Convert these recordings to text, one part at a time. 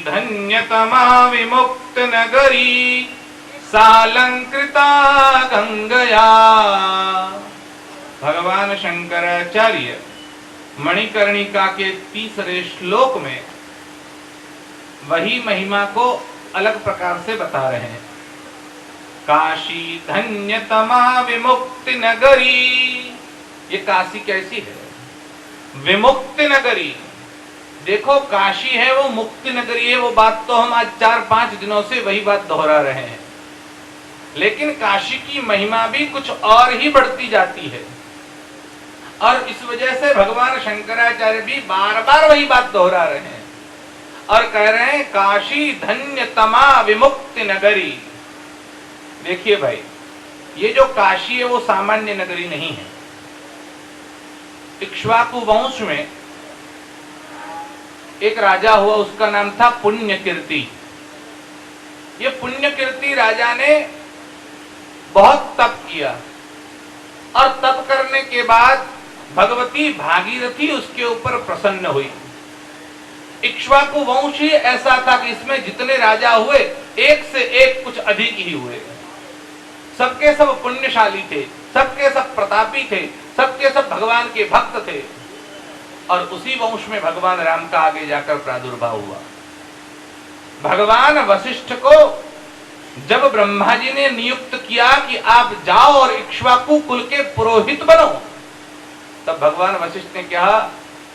धन्यतमा विमुक्त नगरी सालंकृता गंगया। भगवान शंकराचार्य मणिकर्णिका के तीसरे श्लोक में वही महिमा को अलग प्रकार से बता रहे हैं। काशी धन्यतमा विमुक्ति नगरी। ये काशी कैसी है? विमुक्ति नगरी। देखो, काशी है वो मुक्ति नगरी है, वो बात तो हम आज 4-5 दिनों से वही बात दोहरा रहे हैं, लेकिन काशी की महिमा भी कुछ और ही बढ़ती जाती है। और इस वजह से भगवान शंकराचार्य भी बार बार वही बात दोहरा रहे हैं और कह रहे हैं काशी धन्यतमा विमुक्ति नगरी। देखिए भाई, ये जो काशी है वो सामान्य नगरी नहीं है। इक्ष्वाकु वंश में एक राजा हुआ, उसका नाम था पुण्यकीर्ति। ये पुण्यकीर्ति राजा ने बहुत तप किया और तप करने के बाद भगवती भागीरथी उसके ऊपर प्रसन्न हुई। इक्ष्वाकु वंश ही ऐसा था कि इसमें जितने राजा हुए एक से एक कुछ अधिक ही हुए। सबके सब पुण्यशाली थे, सबके सब प्रतापी थे, सबके सब भगवान के भक्त थे। और उसी वंश में भगवान राम का आगे जाकर प्रादुर्भाव हुआ। भगवान वशिष्ठ को जब ब्रह्मा जी ने नियुक्त किया कि आप जाओ और इक्ष्वाकु कुल के पुरोहित बनो, तब भगवान वशिष्ठ ने कहा,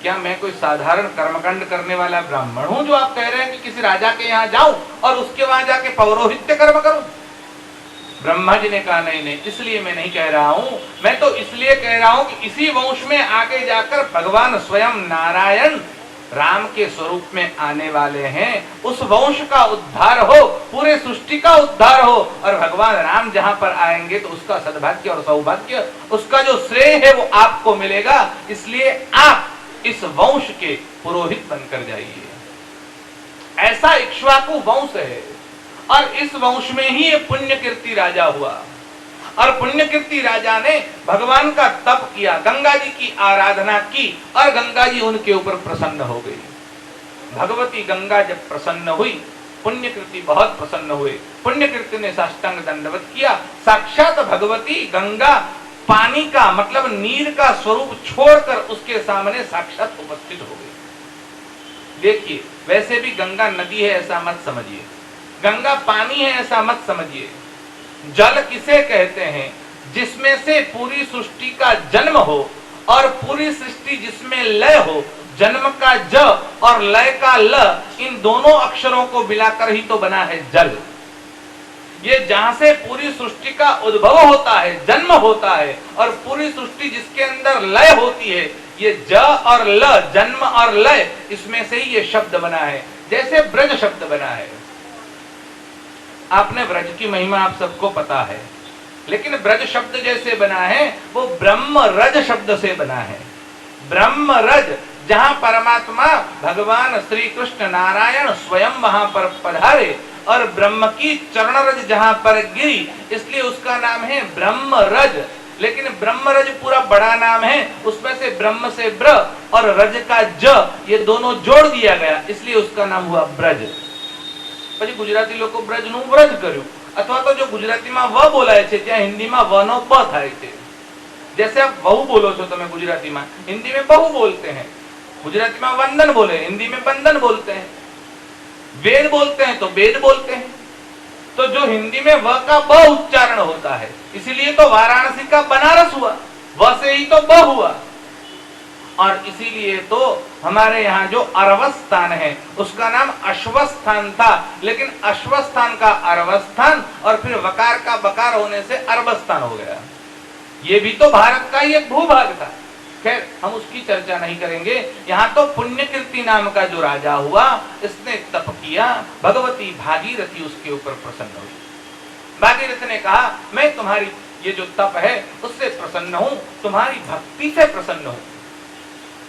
क्या मैं कोई साधारण कर्मकांड करने वाला ब्राह्मण हूं जो आप कह रहे हैं कि किसी राजा के यहाँ जाऊं और उसके वहां जाके पौरोहित्य कर्म करूं? ब्रह्मा जी ने कहा, नहीं नहीं, इसलिए मैं नहीं कह रहा हूं, मैं तो इसलिए कह रहा हूं कि इसी वंश में आगे जाकर भगवान स्वयं नारायण राम के स्वरूप में आने वाले हैं। उस वंश का उद्धार हो, पूरे सृष्टि का उद्धार हो, और भगवान राम जहां पर आएंगे तो उसका सद्भाग्य और सौभाग्य, उसका जो श्रेय है वो आपको मिलेगा। इसलिए आप इस वंश के पुरोहित बनकर जाइए। ऐसा इक्ष्वाकु वंश है और इस वंश में ही ये पुण्यकीर्ति राजा हुआ। और पुण्यकीर्ति राजा ने भगवान का तप किया, गंगा जी की आराधना की और गंगा जी उनके ऊपर प्रसन्न हो गई। भगवती गंगा जब प्रसन्न हुई, पुण्यकीर्ति बहुत प्रसन्न हुए। पुण्यकीर्ति ने साष्टांग दंडवत किया। साक्षात भगवती गंगा पानी का मतलब नीर का स्वरूप छोड़कर उसके सामने साक्षात उपस्थित हो गई। देखिए, वैसे भी गंगा नदी है ऐसा मत समझिए, गंगा पानी है ऐसा मत समझिए। जल किसे कहते हैं? जिसमें से पूरी सृष्टि का जन्म हो और पूरी सृष्टि जिसमें लय हो। जन्म का ज और लय का ल, इन दोनों अक्षरों को मिलाकर ही तो बना है जल। ये जहां से पूरी सृष्टि का उद्भव होता है, जन्म होता है, और पूरी सृष्टि जिसके अंदर लय होती है, ये ज और ल, जन्म और लय, इसमें से ही ये शब्द बना है। जैसे ब्रज शब्द बना है। आपने ब्रज की महिमा आप सबको पता है, लेकिन ब्रज शब्द जैसे बना है वो ब्रह्म रज शब्द से बना है। ब्रह्म रज, जहां परमात्मा भगवान श्री कृष्ण नारायण स्वयं वहां पर पधारे और ब्रह्म की चरण रज जहां पर गिरी, इसलिए उसका नाम है ब्रह्म रज। लेकिन ब्रह्म रज पूरा बड़ा नाम है, उसमें से ब्रह्म से ब्र और रज का ज, ये दोनों जोड़ दिया गया, इसलिए उसका नाम हुआ ब्रज। પછી ગુજરાતી લોકો બ્રજનું વ્રજ કર્યું, અથવા તો જો ગુજરાતીમાં વ બોલાય છે ત્યાં હિન્દીમાં વ નો બ થાય છે। जैसे आप बहु बोलो છો તમે ગુજરાતીમાં, हिंदी में बहु बोलते हैं। गुजराती में वंदन बोले, हिंदी में बंधन बोलते हैं। वेद बोलते हैं तो वेद बोलते हैं। तो जो हिंदी में व का ब उच्चारण होता है, इसीलिए तो वाराणसी का बनारस हुआ, व से ही तो ब हुआ। और इसीलिए तो हमारे यहाँ जो अरवस्थान है उसका नाम अश्वस्थान था, लेकिन अश्वस्थान का अरवस्थान और फिर वकार का बकार होने से अरबस्थान हो गया। ये भी तो भारत का ही एक भूभाग था। खैर, हम उसकी चर्चा नहीं करेंगे। यहाँ तो पुण्यकीर्ति नाम का जो राजा हुआ, इसने तप किया, भगवती भागीरथी उसके ऊपर प्रसन्न हुई। भागीरथ ने कहा, मैं तुम्हारी ये जो तप है उससे प्रसन्न हूं, तुम्हारी भक्ति से प्रसन्न हूं।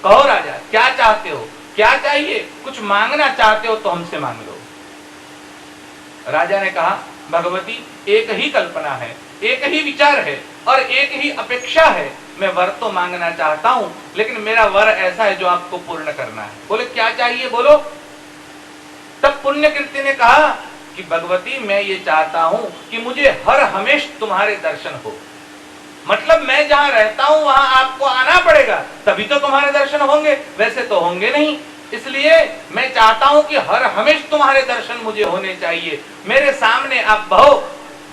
कहो राजा क्या चाहते हो, क्या चाहिए, कुछ मांगना चाहते हो तो हमसे मांग लो। राजा ने कहा भगवती एक ही कल्पना है, एक ही विचार है और एक ही अपेक्षा है। मैं वर तो मांगना चाहता हूं, लेकिन मेरा वर ऐसा है जो आपको पूर्ण करना है। बोले क्या चाहिए बोलो। तब पुण्यकीर्ति ने कहा कि भगवती मैं ये चाहता हूं कि मुझे हर हमेश तुम्हारे दर्शन हो। मतलब मैं जहां रहता हूं वहां आपको आना पड़ेगा, तभी तो तुम्हारे दर्शन होंगे, वैसे तो होंगे नहीं। इसलिए मैं चाहता हूं कि हर हमेश तुम्हारे दर्शन मुझे होने चाहिए। मेरे सामने आप बहो,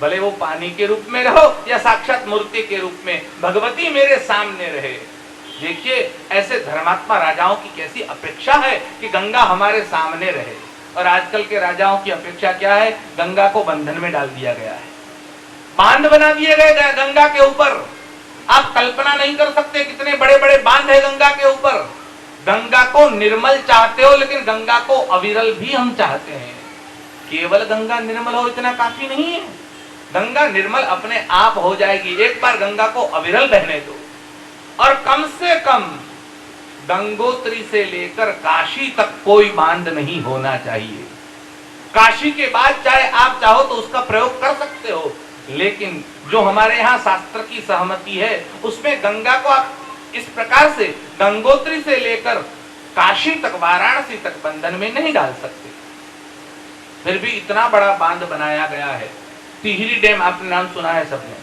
भले वो पानी के रूप में रहो या साक्षात मूर्ति के रूप में, भगवती मेरे सामने रहे। देखिए ऐसे धर्मात्मा राजाओं की कैसी अपेक्षा है कि गंगा हमारे सामने रहे। और आजकल के राजाओं की अपेक्षा क्या है, गंगा को बंधन में डाल दिया गया है, बांध बना दिए गए गंगा के ऊपर। आप कल्पना नहीं कर सकते कितने बड़े बड़े बांध है गंगा के ऊपर। गंगा को निर्मल चाहते हो, लेकिन गंगा को अविरल भी हम चाहते हैं। केवल गंगा निर्मल हो इतना काफी नहीं है, गंगा निर्मल अपने आप हो जाएगी। एक बार गंगा को अविरल बहने दो। और कम से कम गंगोत्री से लेकर काशी तक कोई बांध नहीं होना चाहिए। काशी के बाद चाहे आप चाहो तो उसका प्रयोग कर सकते हो, लेकिन जो हमारे यहाँ शास्त्र की सहमति है उसमें गंगा को आप इस प्रकार से गंगोत्री से लेकर काशी तक, वाराणसी तक बंधन में नहीं डाल सकते। फिर भी इतना बड़ा बांध बनाया गया है। टिहरी डैम आपने नाम सुना है सबने।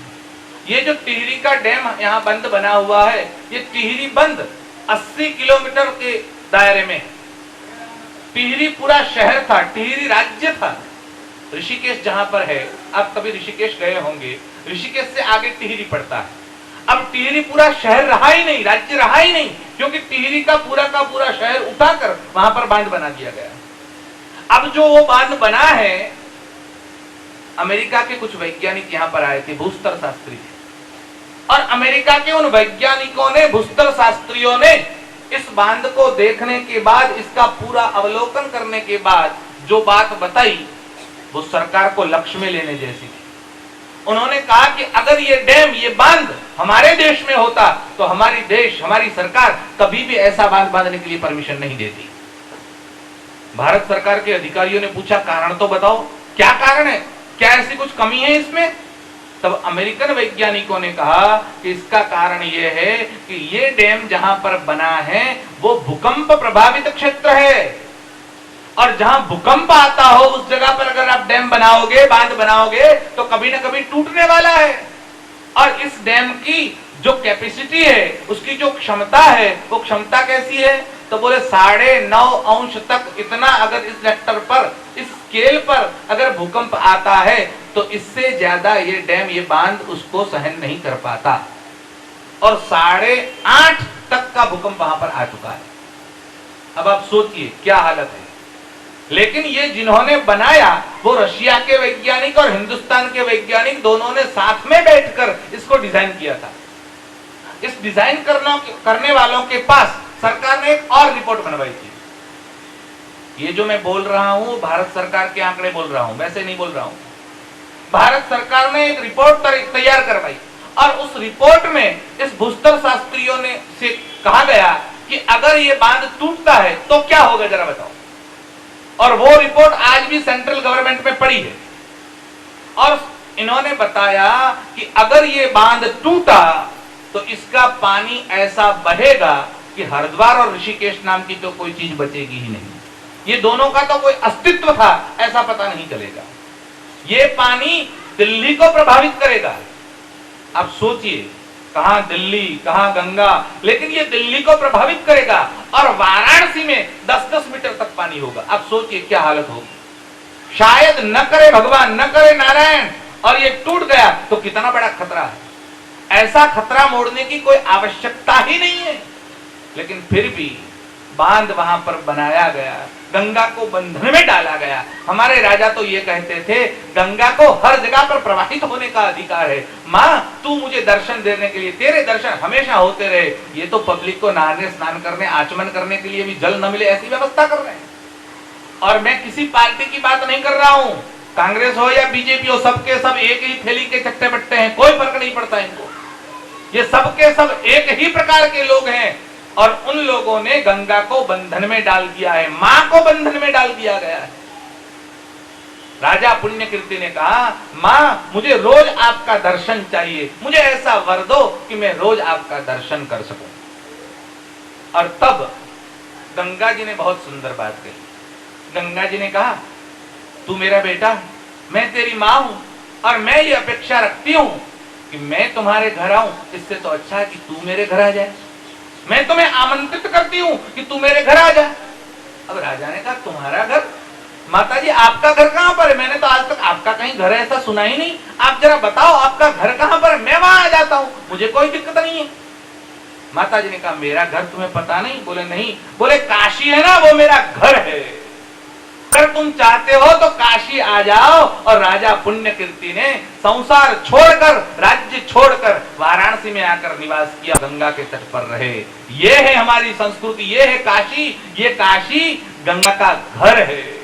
ये जो टिहरी का डैम यहाँ बंद बना हुआ है, ये टिहरी बंद 80 किलोमीटर के दायरे में। टिहरी पूरा शहर था, टिहरी राज्य था। ऋषिकेश जहां पर है, आप कभी ऋषिकेश गए होंगे, ऋषिकेश से आगे टिहरी पड़ता है। अब टिहरी पूरा शहर रहा ही नहीं, राज्य रहा ही नहीं, क्योंकि टिहरी का पूरा शहर उठाकर वहां पर बांध बना दिया गया। अब जो वो बांध बना है, अमेरिका के कुछ वैज्ञानिक यहां पर आए थे, भूस्तर शास्त्री, और अमेरिका के उन वैज्ञानिकों ने, भूस्तर शास्त्रियों ने इस बांध को देखने के बाद, इसका पूरा अवलोकन करने के बाद जो बात बताई वो सरकार को लक्ष्य में लेने जैसी थी। उन्होंने कहा कि अगर ये डैम, ये बांध हमारे देश में होता तो हमारी सरकार कभी भी ऐसा बांध बांधने के लिए परमिशन नहीं देती। भारत सरकार के अधिकारियों ने पूछा कारण तो बताओ, क्या कारण है, क्या ऐसी कुछ कमी है इसमें? तब अमेरिकन वैज्ञानिकों ने कहा कि इसका कारण यह है कि ये डैम जहां पर बना है वो भूकंप प्रभावित क्षेत्र है, और जहां भूकंप आता हो उस जगह पर अगर आप डैम बनाओगे, बांध बनाओगे तो कभी ना कभी टूटने वाला है। और इस डैम की जो कैपेसिटी है, उसकी जो क्षमता है, वो क्षमता कैसी है? तो बोले 9.5 अंश तक इतना अगर इस रेक्टर पर, इस स्केल पर अगर भूकंप आता है तो इससे ज्यादा ये डैम, ये बांध उसको सहन नहीं कर पाता। और 8.5 तक का भूकंप वहां पर आ चुका है। अब आप सोचिए क्या हालत है। लेकिन ये जिन्होंने बनाया वो रशिया के वैज्ञानिक और हिंदुस्तान के वैज्ञानिक दोनों ने साथ में बैठकर इसको डिजाइन किया था। इस डिजाइन करने वालों के पास सरकार ने एक और रिपोर्ट बनवाई थी। ये जो मैं बोल रहा हूं भारत सरकार के आंकड़े बोल रहा हूं, वैसे नहीं बोल रहा हूं। भारत सरकार ने एक रिपोर्ट तैयार करवाई और उस रिपोर्ट में इस भूस्तर शास्त्रियों ने से कहा गया कि अगर ये बांध टूटता है तो क्या होगा जरा बताओ। और वो रिपोर्ट आज भी सेंट्रल गवर्नमेंट में पड़ी है। और इन्होंने बताया कि अगर ये बांध टूटा तो इसका पानी ऐसा बहेगा कि हरिद्वार और ऋषिकेश नाम की तो कोई चीज बचेगी ही नहीं। ये दोनों का तो कोई अस्तित्व था ऐसा पता नहीं चलेगा। ये पानी दिल्ली को प्रभावित करेगा। आप सोचिए, कहां दिल्ली, कहां गंगा, लेकिन ये दिल्ली को प्रभावित करेगा और वाराणसी में 10-10 मीटर तक पानी होगा। आप सोचिए क्या हालत होगी। शायद न करे भगवान, न करे नारायण, और ये टूट गया तो कितना बड़ा खतरा है। ऐसा खतरा मोड़ने की कोई आवश्यकता ही नहीं है, लेकिन फिर भी बांध वहां पर बनाया गया, गंगा को बंधन में डाला गया। हमारे राजा तो ये कहते थे गंगा को हर जगह पर प्रवाहित होने का अधिकार है। मां तू मुझे दर्शन देने के लिए, तेरे दर्शन हमेशा होते रहे। ये तो पब्लिक को नहाने, स्नान करने, आचमन करने के लिए भी जल न मिले ऐसी व्यवस्था कर रहे हैं। और मैं किसी पार्टी की बात नहीं कर रहा हूं, कांग्रेस हो या बीजेपी हो, सबके सब एक ही थैली के चट्टे बट्टे हैं, कोई फर्क नहीं पड़ता इनको। ये सबके सब एक ही प्रकार के लोग हैं। और उन लोगों ने गंगा को बंधन में डाल दिया है, मां को बंधन में डाल दिया गया है। राजा पुण्यकीर्ति ने कहा, मां मुझे रोज आपका दर्शन चाहिए, मुझे ऐसा वर दो कि मैं रोज आपका दर्शन कर सकूं। और तब गंगा जी ने बहुत सुंदर बात कही। गंगा जी ने कहा, तू मेरा बेटा, मैं तेरी मां हूं और मैं ये अपेक्षा रखती हूं कि मैं तुम्हारे घर आऊं, इससे तो अच्छा है कि तू मेरे घर आ जाए। मैं तुम्हें आमंत्रित करती हूं कि तू मेरे घर आ जा। अब राजा ने कहा, तुम्हारा घर? माता जी आपका घर कहां पर है? मैंने तो आज तक आपका कहीं घर ऐसा सुना ही नहीं। आप जरा बताओ आपका घर कहां पर है, मैं वहां आ जाता हूं, मुझे कोई दिक्कत नहीं है। माता जी ने कहा, मेरा घर तुम्हें पता नहीं? बोले नहीं। बोले काशी है ना, वो मेरा घर है। अगर तुम चाहते हो तो काशी आ जाओ। और राजा पुण्यकीर्ति ने संसार छोड़कर, राज्य छोड़कर वाराणसी में आकर निवास किया, गंगा के तट पर रहे। ये है हमारी संस्कृति, ये है काशी, ये काशी गंगा का घर है।